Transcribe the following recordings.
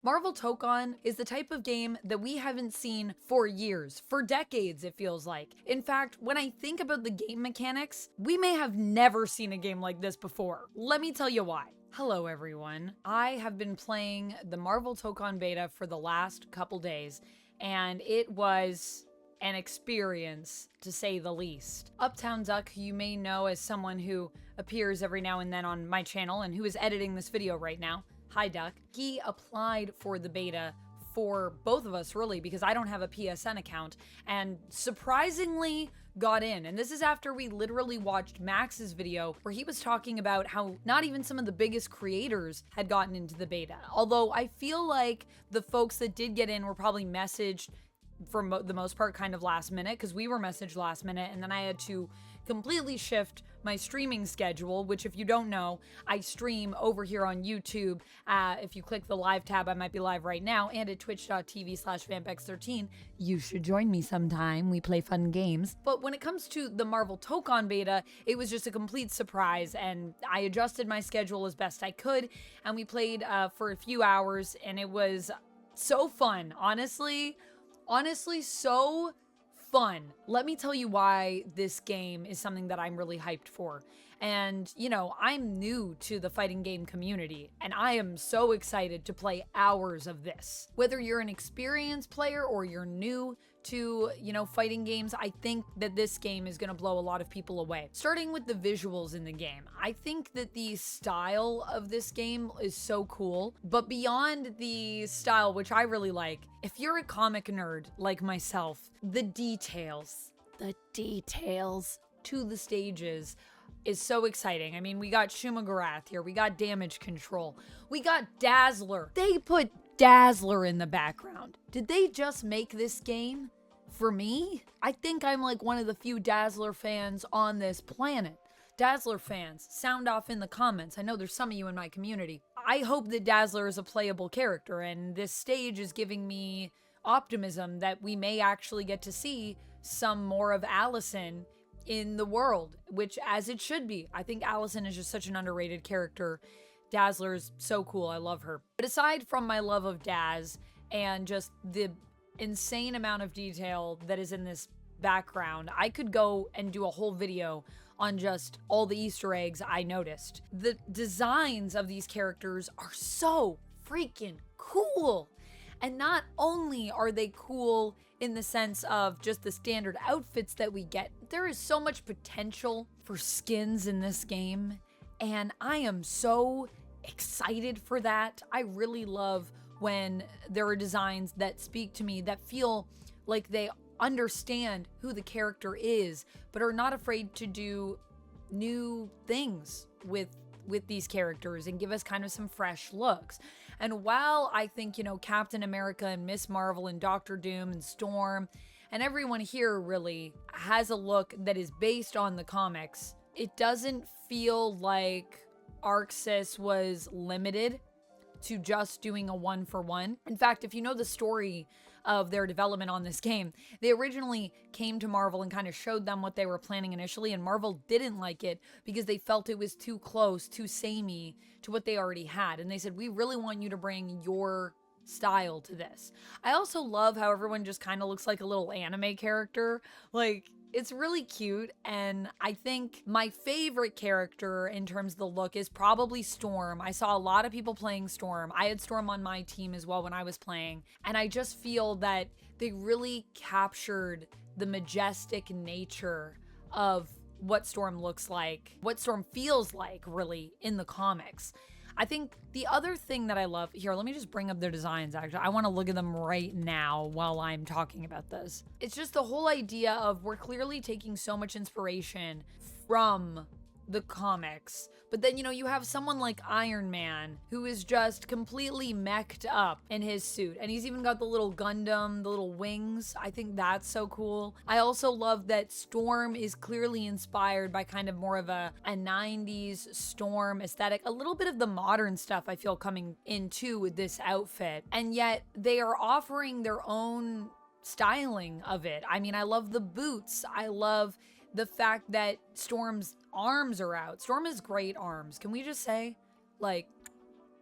Marvel Tokon is the type of game that we haven't seen for years, for decades, it feels like. In fact, when I think about the game mechanics, we may have never seen a game like this before. Let me tell you why. Hello, everyone. I have been playing the Marvel Tokon Beta for the last couple days, and it was an experience, to say the least. Uptown Duck, who you may know as someone who appears every now and then on my channel and who is editing this video right now. Hi, Duck. He applied for the beta for both of us, really, because I don't have a PSN account, and surprisingly got in. And this is after we literally watched Max's video where he was talking about how not even some of the biggest creators had gotten into the beta. Although I feel like the folks that did get in were probably messaged for the most part kind of last minute, because we were messaged last minute, and then I had to completely shift my streaming schedule, which if you don't know, I stream over here on YouTube. If you click the live tab, I might be live right now, and at twitch.tv/vampex13. You should join me sometime. We play fun games. But when it comes to the Marvel Tokon beta, it was just a complete surprise, and I adjusted my schedule as best I could, and we played for a few hours, and it was so fun. Honestly, so fun. Let me tell you why this game is something that I'm really hyped for. And, you know, I'm new to the fighting game community, and I am so excited to play hours of this. Whether you're an experienced player or you're new to, you know, fighting games, I think that this game is going to blow a lot of people away. Starting with the visuals in the game, I think that the style of this game is so cool, but beyond the style, which I really like, if you're a comic nerd like myself, the details to the stages is so exciting. I mean, we got Shumagarath here, we got damage control, we got Dazzler. They put Dazzler in the background. Did they just make this game for me? I think I'm like one of the few Dazzler fans on this planet. Dazzler fans, sound off in the comments. I know there's some of you in my community. I hope that Dazzler is a playable character, and this stage is giving me optimism that we may actually get to see some more of Allison in the world, which as it should be. I think Allison is just such an underrated character. Dazzler is so cool. I love her. But aside from my love of Daz and just the insane amount of detail that is in this background, I could go and do a whole video on just all the Easter eggs I noticed. The designs of these characters are so freaking cool. And not only are they cool in the sense of just the standard outfits that we get, there is so much potential for skins in this game, and I am so excited for that. I really love when there are designs that speak to me, that feel like they understand who the character is, but are not afraid to do new things with these characters and give us kind of some fresh looks. And while I think, you know, Captain America and Miss Marvel and Doctor Doom and Storm and everyone here really has a look that is based on the comics, it doesn't feel like Arxis was limited to just doing a one-for-one. In fact, if you know the story of their development on this game, they originally came to Marvel and kind of showed them what they were planning initially, and Marvel didn't like it because they felt it was too close, too samey to what they already had. And they said, we really want you to bring your style to this. I also love how everyone just kind of looks like a little anime character. Like, it's really cute, and I think my favorite character in terms of the look is probably Storm. I saw a lot of people playing Storm. I had Storm on my team as well when I was playing, and I just feel that they really captured the majestic nature of what Storm looks like, what Storm feels like, really, in the comics. I think the other thing that I love here, let me just bring up their designs. Actually, I want to look at them right now while I'm talking about this. It's just the whole idea of we're clearly taking so much inspiration from the comics, but then, you know, you have someone like Iron Man who is just completely meched up in his suit, and he's even got the little Gundam, the little wings. I think that's so cool. I also love that Storm is clearly inspired by kind of more of a 90s Storm aesthetic, a little bit of the modern stuff I feel coming into with this outfit, and yet they are offering their own styling of it. I mean, I love the boots. I love the fact that Storm's arms are out. Storm has great arms. Can we just say, like,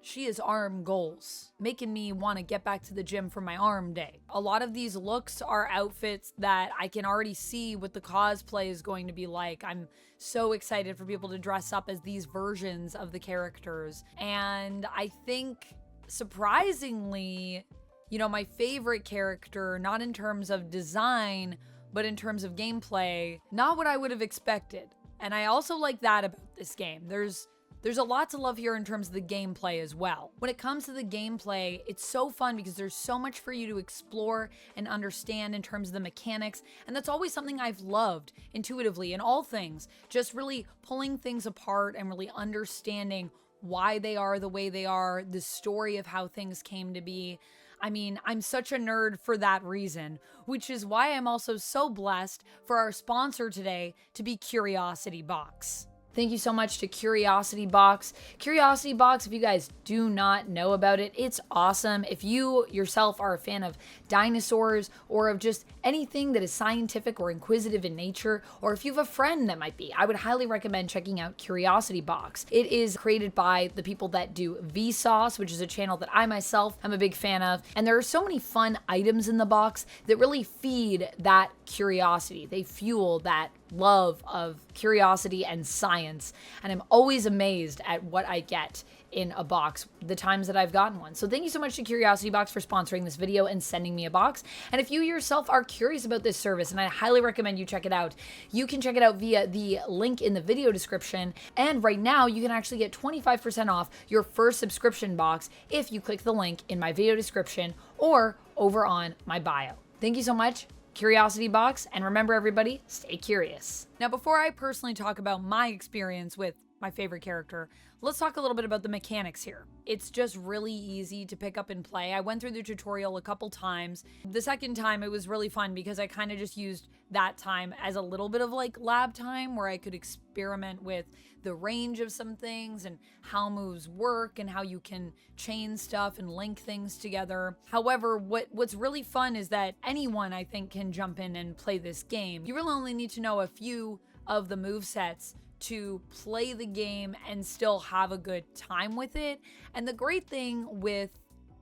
she is arm goals, making me want to get back to the gym for my arm day. A lot of these looks are outfits that I can already see what the cosplay is going to be like. I'm so excited for people to dress up as these versions of the characters. And I think, surprisingly, my favorite character, not in terms of design, but in terms of gameplay, not what I would have expected. And I also like that about this game. There's a lot to love here in terms of the gameplay as well. When it comes to the gameplay, it's so fun because there's so much for you to explore and understand in terms of the mechanics, and that's always something I've loved intuitively in all things, just really pulling things apart and really understanding why they are the way they are, the story of how things came to be. I mean, I'm such a nerd for that reason, which is why I'm also so blessed for our sponsor today to be Curiosity Box. Thank you so much to Curiosity Box. Curiosity Box, if you guys do not know about it, it's awesome. If you yourself are a fan of dinosaurs or of just anything that is scientific or inquisitive in nature, or if you have a friend that might be, I would highly recommend checking out Curiosity Box. It is created by the people that do Vsauce, which is a channel that I myself am a big fan of. And there are so many fun items in the box that really feed that curiosity. They fuel that love of curiosity and science, and I'm always amazed at what I get in a box the times that I've gotten one. So thank you so much to Curiosity Box for sponsoring this video and sending me a box. And if you yourself are curious about this service, and I highly recommend you check it out, you can check it out via the link in the video description. And right now you can actually get 25% off your first subscription box if you click the link in my video description or over on my bio. Thank you so much, Curiosity Box, and remember everybody, stay curious. Now, before I personally talk about my experience with my favorite character, let's talk a little bit about the mechanics here. It's just really easy to pick up and play. I went through the tutorial a couple times. The second time it was really fun because I kind of just used that time as a little bit of like lab time where I could experiment with the range of some things and how moves work and how you can chain stuff and link things together. However, what's really fun is that anyone, I think, can jump in and play this game. You really only need to know a few of the movesets to play the game and still have a good time with it. And the great thing with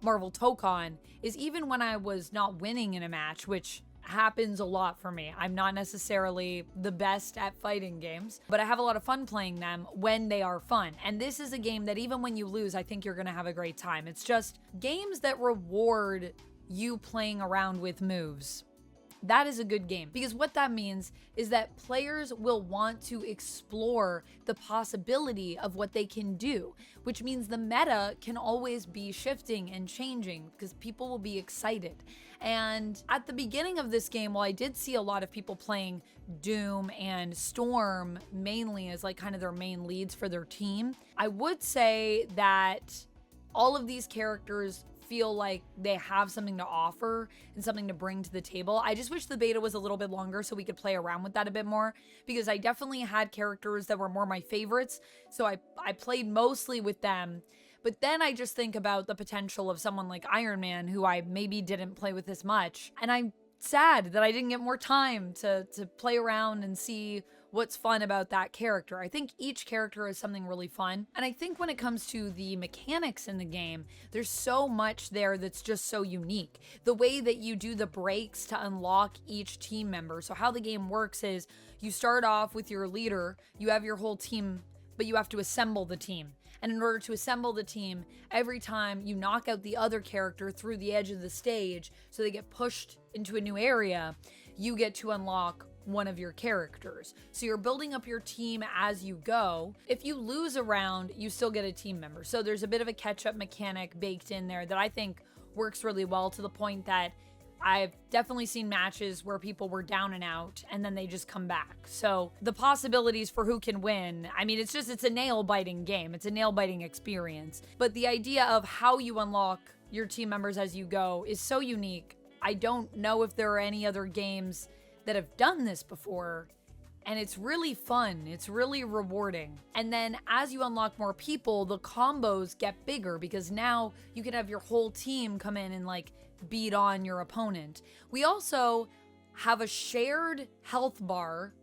Marvel Tokon is even when I was not winning in a match, which happens a lot for me. I'm not necessarily the best at fighting games, but I have a lot of fun playing them when they are fun. And this is a game that even when you lose, I think you're going to have a great time. It's just games that reward you playing around with moves. That is a good game, because what that means is that players will want to explore the possibility of what they can do, which means the meta can always be shifting and changing because people will be excited. And at the beginning of this game, while I did see a lot of people playing Doom and Storm mainly as like kind of their main leads for their team, I would say that all of these characters feel like they have something to offer and something to bring to the table. I just wish the beta was a little bit longer so we could play around with that a bit more, because I definitely had characters that were more my favorites, so I played mostly with them. But then I just think about the potential of someone like Iron Man, who I maybe didn't play with as much, and I'm sad that I didn't get more time to play around and see what's fun about that character. I think each character is something really fun. And I think when it comes to the mechanics in the game, there's so much there that's just so unique. The way that you do the breaks to unlock each team member. So how the game works is you start off with your leader, you have your whole team, but you have to assemble the team. And in order to assemble the team, every time you knock out the other character through the edge of the stage, so they get pushed into a new area, you get to unlock one of your characters. So you're building up your team as you go. If you lose a round, you still get a team member. So there's a bit of a catch-up mechanic baked in there that I think works really well, to the point that I've definitely seen matches where people were down and out and then they just come back. So the possibilities for who can win, I mean, it's a nail-biting game. It's a nail-biting experience. But the idea of how you unlock your team members as you go is so unique. I don't know if there are any other games that have done this before, and it's really fun. It's really rewarding. And then as you unlock more people, the combos get bigger, because now you can have your whole team come in and like beat on your opponent. We also have a shared health bar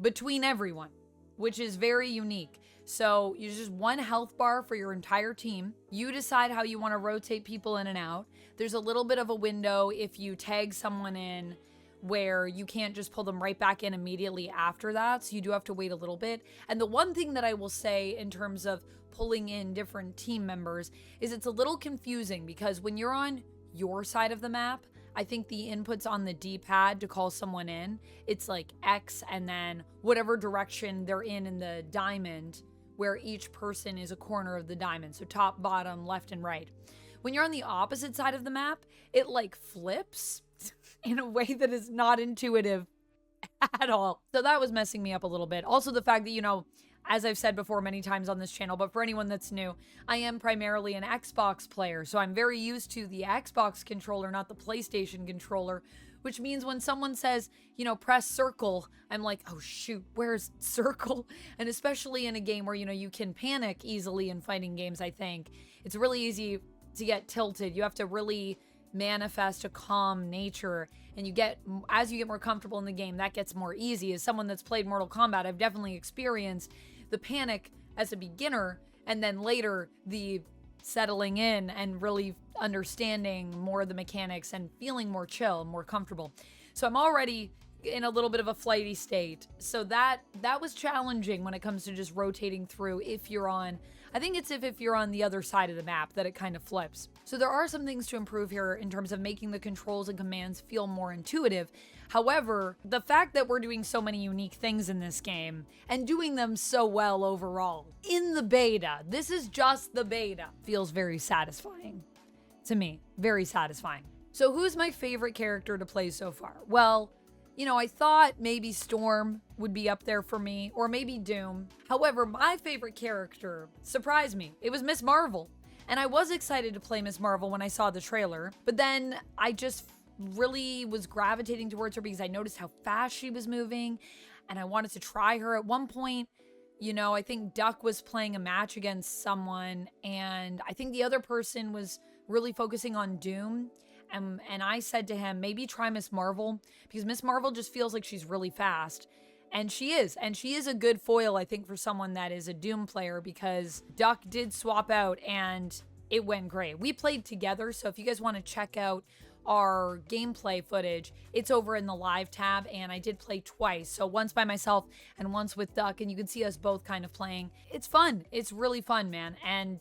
between everyone. which is very unique. So you just one health bar for your entire team. You decide how you want to rotate people in and out. There's a little bit of a window if you tag someone in where you can't just pull them right back in immediately after that. So you do have to wait a little bit. And the one thing that I will say in terms of pulling in different team members is it's a little confusing because when you're on your side of the map, I think the inputs on the D-pad to call someone in, it's like X and then whatever direction they're in the diamond, where each person is a corner of the diamond. So top, bottom, left, and right. When you're on the opposite side of the map, it like flips in a way that is not intuitive at all. So that was messing me up a little bit. Also the fact that, you know, as I've said before many times on this channel, but for anyone that's new, I am primarily an Xbox player. So I'm very used to the Xbox controller, not the PlayStation controller, which means when someone says, you know, press circle, I'm like, oh shoot, where's circle? And especially in a game where, you know, you can panic easily in fighting games, I think. It's really easy to get tilted. You have to really manifest a calm nature, and as you get more comfortable in the game, that gets more easy. As someone that's played Mortal Kombat, I've definitely experienced the panic as a beginner, and then later the settling in and really understanding more of the mechanics and feeling more chill, more comfortable. So I'm already in a little bit of a flighty state. So that was challenging when it comes to just rotating through if you're on, I think it's if you're on the other side of the map that it kind of flips. So there are some things to improve here in terms of making the controls and commands feel more intuitive. However, the fact that we're doing so many unique things in this game and doing them so well overall in the beta, this is just the beta, feels very satisfying to me. Very satisfying. So who's my favorite character to play so far? Well, you know, I thought maybe Storm would be up there for me, or maybe Doom. However, my favorite character surprised me. It was Miss Marvel. And I was excited to play Miss Marvel when I saw the trailer, but then I just really was gravitating towards her because I noticed how fast she was moving and I wanted to try her. At one point, you know, I think Duck was playing a match against someone and I think the other person was really focusing on Doom. And I said to him, maybe try Miss Marvel, because Miss Marvel just feels like she's really fast. And she is. And she is a good foil, I think, for someone that is a Doom player, because Duck did swap out and it went great. We played together, so if you guys want to check out our gameplay footage, it's over in the live tab, and I did play twice. So once by myself and once with Duck, and you can see us both kind of playing. It's fun. It's really fun, man. And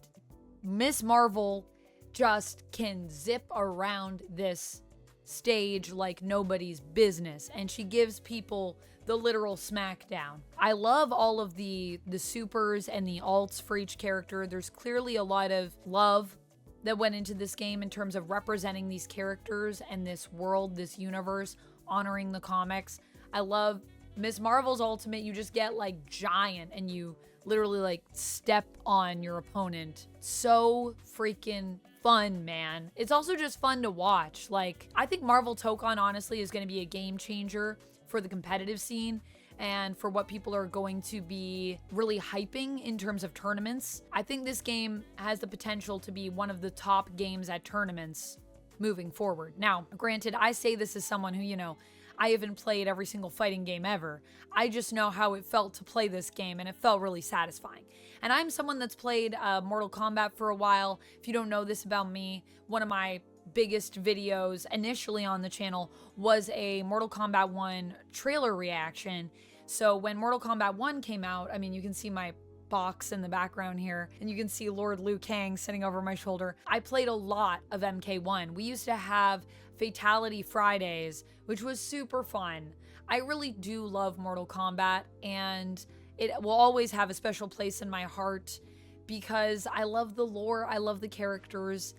Miss Marvel just can zip around this stage like nobody's business, and she gives people the literal smackdown. I love all of the supers and the alts for each character. There's clearly a lot of love that went into this game in terms of representing these characters and this world, this universe, honoring the comics. I love Miss Marvel's ultimate. You just get like giant and you literally like step on your opponent. So freaking fun, man. It's also just fun to watch. Like, I think Marvel Tokon honestly is going to be a game changer for the competitive scene and for what people are going to be really hyping in terms of tournaments. I think this game has the potential to be one of the top games at tournaments moving forward. Now, granted, I say this as someone who, you know, I haven't played every single fighting game ever. I just know how it felt to play this game, and it felt really satisfying. And I'm someone that's played Mortal Kombat for a while. If you don't know this about me, one of my biggest videos initially on the channel was a Mortal Kombat 1 trailer reaction. So when Mortal Kombat 1 came out, I mean, you can see my box in the background here, and you can see Lord Liu Kang sitting over my shoulder. I played a lot of MK1. We used to have Fatality Fridays, which was super fun. I really do love Mortal Kombat, and it will always have a special place in my heart because I love the lore, I love the characters,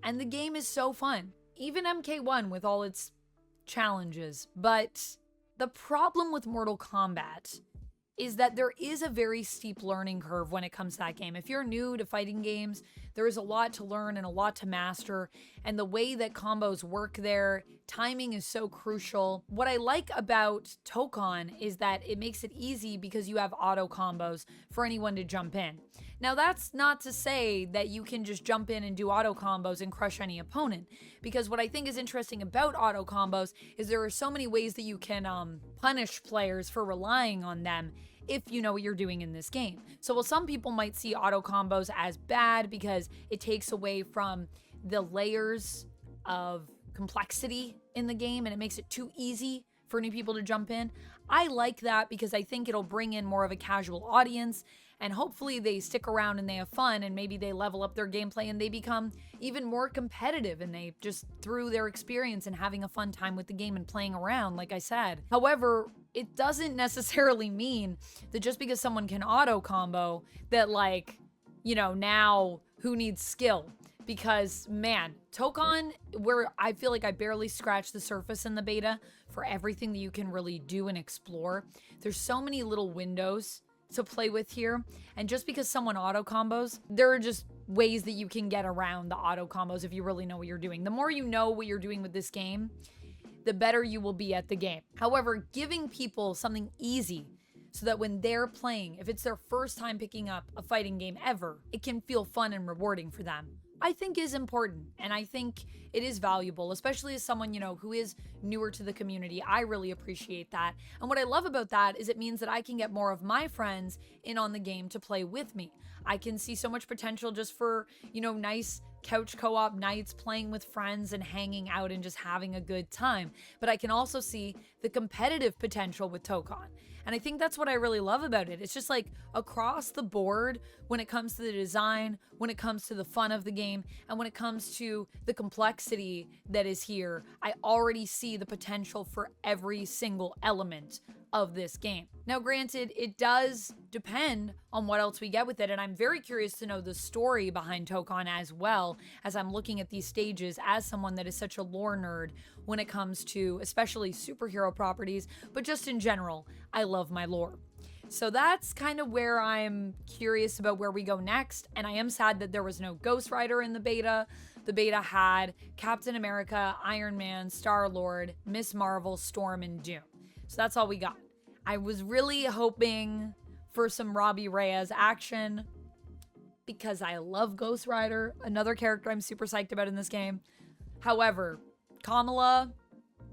and the game is so fun. Even MK1 with all its challenges. But the problem with Mortal Kombat is that there is a very steep learning curve when it comes to that game. If you're new to fighting games, there is a lot to learn and a lot to master, and the way that combos work there, timing is so crucial. What I like about Tokon is that it makes it easy because you have auto combos for anyone to jump in. Now, that's not to say that you can just jump in and do auto combos and crush any opponent, because what I think is interesting about auto combos is there are so many ways that you can punish players for relying on them if you know what you're doing in this game. So while some people might see auto combos as bad because it takes away from the layers of complexity in the game and it makes it too easy for new people to jump in, I like that because I think it'll bring in more of a casual audience and hopefully they stick around and they have fun and maybe they level up their gameplay and they become even more competitive and they just through their experience and having a fun time with the game and playing around, like I said. However, it doesn't necessarily mean that just because someone can auto combo that, like, you know, now who needs skill? Because man, Tokon, where I feel like I barely scratched the surface in the beta for everything that you can really do and explore. There's so many little windows to play with here. And just because someone auto combos, there are just ways that you can get around the auto combos if you really know what you're doing. The more you know what you're doing with this game, the better you will be at the game. However, giving people something easy so that when they're playing, if it's their first time picking up a fighting game ever, it can feel fun and rewarding for them, I think is important. And I think it is valuable, especially as someone, you know, who is newer to the community. I really appreciate that. And what I love about that is it means that I can get more of my friends in on the game to play with me. I can see so much potential just for, you know, nice couch co-op nights, playing with friends and hanging out and just having a good time. But I can also see the competitive potential with Tokon. And I think that's what I really love about it. It's just like across the board when it comes to the design, when it comes to the fun of the game, and when it comes to the complexity that is here, I already see the potential for every single element of this game. Now, granted, it does depend on what else we get with it, and I'm very curious to know the story behind Tokon as well as I'm looking at these stages as someone that is such a lore nerd when it comes to especially superhero properties, but just in general, I love my lore. So that's kind of where I'm curious about where we go next, and I am sad that there was no Ghost Rider in the beta. The beta had Captain America, Iron Man, Star-Lord, Miss Marvel, Storm, and Doom. So that's all we got. I was really hoping for some Robbie Reyes action because I love Ghost Rider, another character I'm super psyched about in this game. However, Kamala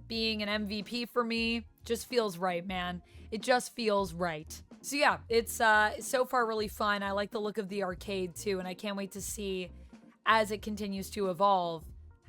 being an MVP for me just feels right, man. It just feels right. So yeah, it's so far really fun. I like the look of the arcade too, and I can't wait to see as it continues to evolve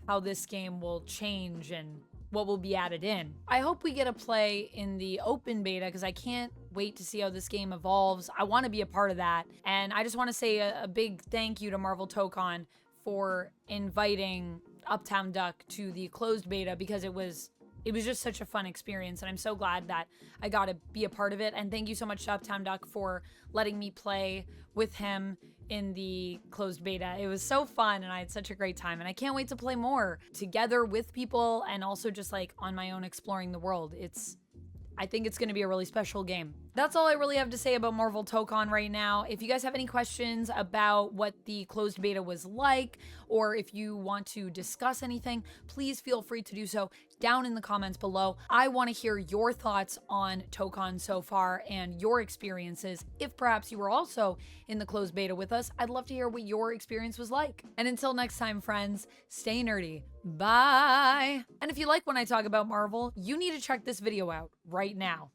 how this game will change and what will be added in. I hope we get to play in the open beta because I can't wait to see how this game evolves. I want to be a part of that. And I just want to say a big thank you to Marvel Tokon for inviting Uptown Duck to the closed beta because it was just such a fun experience, and I'm so glad that I got to be a part of it. And thank you so much to Uptown Duck for letting me play with him in the closed beta. It was so fun, and I had such a great time, and I can't wait to play more together with people and also just like on my own exploring the world. I think it's going to be a really special game. That's all I really have to say about Marvel Tokon right now. If you guys have any questions about what the closed beta was like, or if you want to discuss anything, please feel free to do so down in the comments below. I want to hear your thoughts on Tokon so far and your experiences. If perhaps you were also in the closed beta with us, I'd love to hear what your experience was like. And until next time, friends, stay nerdy. Bye. And if you like when I talk about Marvel, you need to check this video out right now.